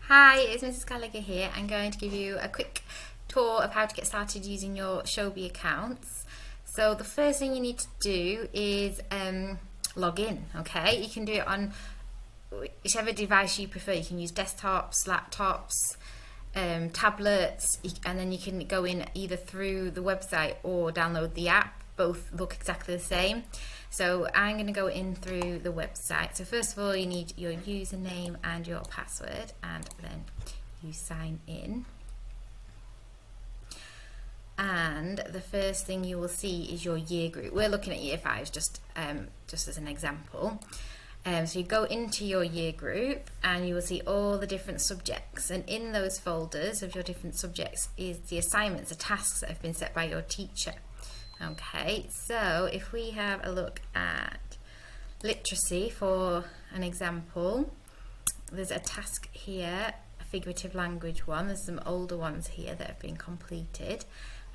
Hi, it's Mrs. Gallagher here. I'm going to give you a quick tour of how to get started using your showbie accounts. So the first thing you need to do is log in, okay? You can do it on whichever device you prefer. You can use desktops, laptops, tablets, and then you can go in either through the website or download the app. Both look exactly the same. So I'm going to go in through the website. So first of all, you need your username and your password, and then you sign in. And the first thing you will see is your year group. We're looking at year 5 just as an example. So you go into your year group and you will see all the different subjects, and in those folders of your different subjects is the assignments, the tasks that have been set by your teacher. Okay, so if we have a look at literacy for an example, there's a task here, a figurative language one. There's some older ones here that have been completed,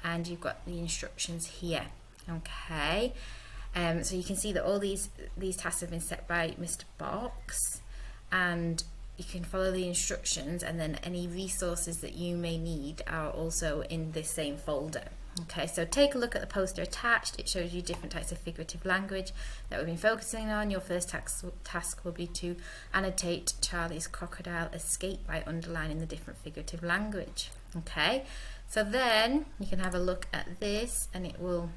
and you've got the instructions here. Okay, so you can see that all these tasks have been set by Mr. Box, and you can follow the instructions, and then any resources that you may need are also in this same folder. Okay, so take a look at the poster attached. It shows you different types of figurative language that we've been focusing on. Your first task will be to annotate Charlie's crocodile escape by underlining the different figurative language. Okay, so then you can have a look at this, and you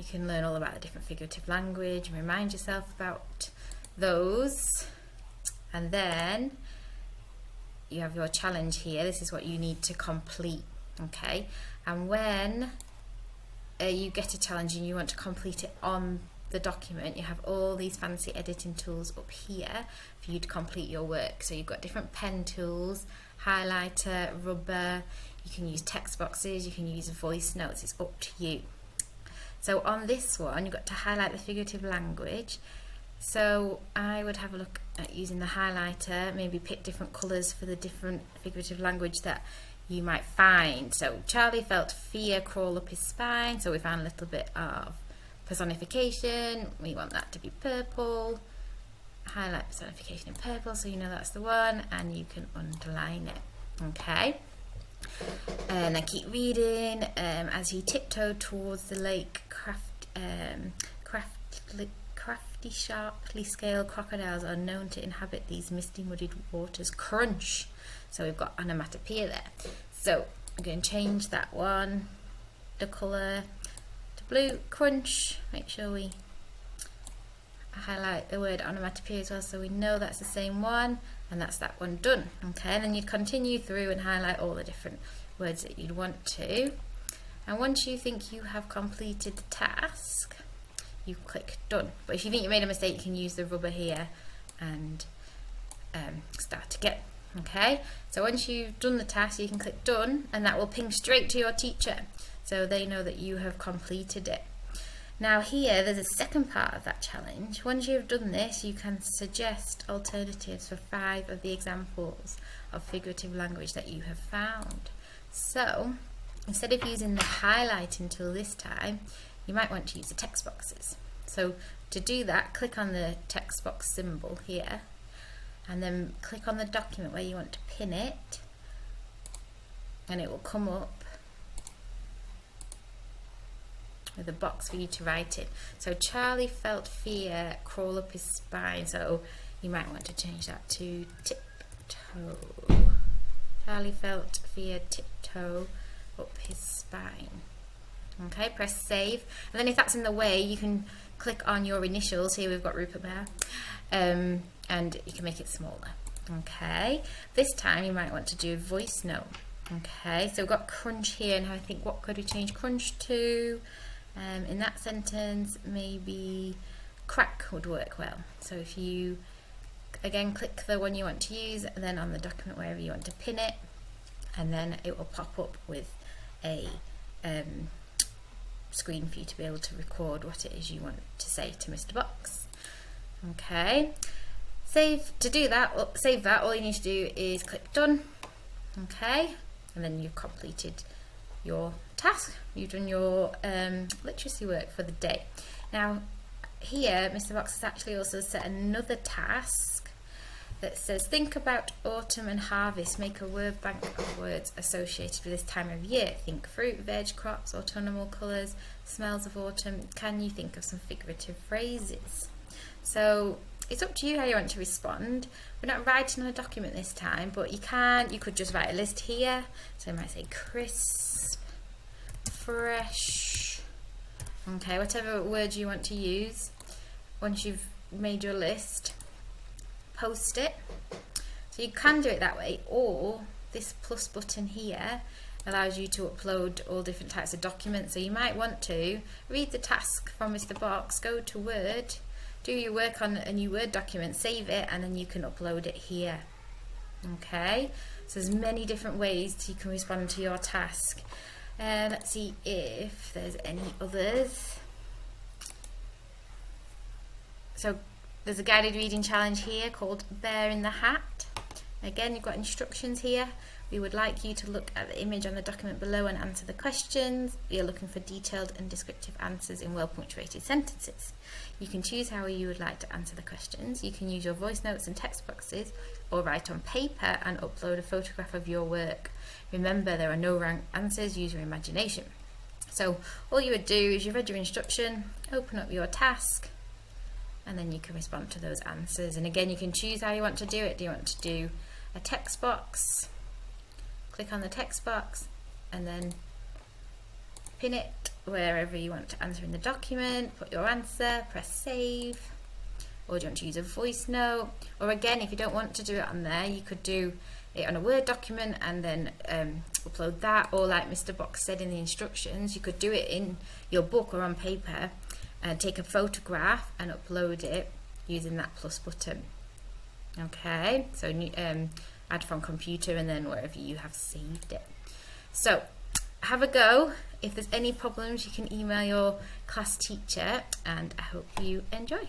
can learn all about the different figurative language and remind yourself about those. And then you have your challenge here. This is what you need to complete. Okay, and when you get a challenge and you want to complete it on the document, you have all these fancy editing tools up here for you to complete your work. So you've got different pen tools, highlighter, rubber, you can use text boxes, you can use voice notes, it's up to you. So on this one, you've got to highlight the figurative language. So I would have a look at using the highlighter, maybe pick different colours for the different figurative language that you might find. So Charlie felt fear crawl up his spine, so we found a little bit of personification. We want that to be purple. Highlight personification in purple so you know that's the one, and you can underline it. Okay, and then keep reading. As he tiptoed towards the lake, crafty, sharply scaled crocodiles are known to inhabit these misty, muddied waters. Crunch. So we've got onomatopoeia there. So I'm going to change that one, the colour to blue. Crunch. Make sure we highlight the word onomatopoeia as well, so we know that's the same one, and that's that one done. Okay, and then you'd continue through and highlight all the different words that you'd want to. And once you think you have completed the task, you click done. But if you think you made a mistake, you can use the rubber here and start again. Okay, so once you've done the task, you can click done, and that will ping straight to your teacher so they know that you have completed it. Now here there's a second part of that challenge. Once you've done this, you can suggest alternatives for 5 of the examples of figurative language that you have found. So instead of using the highlighting tool this time, you might want to use the text boxes. So to do that, click on the text box symbol here, and then click on the document where you want to pin it, and it will come up with a box for you to write in. So Charlie felt fear crawl up his spine, so you might want to change that to tiptoe. Charlie felt fear tiptoe up his spine. Okay, press save, and then if that's in the way, you can click on your initials. Here we've got Rupert Bear, and you can make it smaller. Okay, this time you might want to do a voice note. Okay, so we've got crunch here, and I think what could we change crunch to? In that sentence, maybe crack would work well. So if you again click the one you want to use, and then on the document wherever you want to pin it, and then it will pop up with a screen for you to be able to record what it is you want to say to Mr. Box. Okay, save that. All you need to do is click done. Okay, and then you've completed your task. You've done your literacy work for the day. Now here Mr. Box has actually also set another task that says, think about autumn and harvest, make a word bank of words associated with this time of year. Think fruit, veg, crops, autumnal colours, smells of autumn. Can you think of some figurative phrases? So it's up to you how you want to respond. We're not writing on a document this time, but you could just write a list here. So I might say crisp, fresh, okay, whatever word you want to use. Once you've made your list, post it. So you can do it that way, or this plus button here allows you to upload all different types of documents. So you might want to read the task from Mr. Box, go to Word, do your work on a new Word document, save it, and then you can upload it here. Okay, so there's many different ways you can respond to your task. Let's see if there's any others. So there's a guided reading challenge here called Bear in the Hat. Again, you've got instructions here. We would like you to look at the image on the document below and answer the questions. You're looking for detailed and descriptive answers in well-punctuated sentences. You can choose how you would like to answer the questions. You can use your voice notes and text boxes, or write on paper and upload a photograph of your work. Remember, there are no wrong answers, use your imagination. So all you would do is you've read your instruction, open up your task, and then you can respond to those answers. And again, you can choose how you want to do it. Do you want to do a text box? Click on the text box and then pin it wherever you want to answer in the document, put your answer, press save. Or do you want to use a voice note? Or again, if you don't want to do it on there, you could do it on a Word document and then upload that. Or like Mr. Box said in the instructions, you could do it in your book or on paper and take a photograph and upload it using that plus button. Okay, so add from computer and then wherever you have saved it. So have a go. If there's any problems, you can email your class teacher, and I hope you enjoy.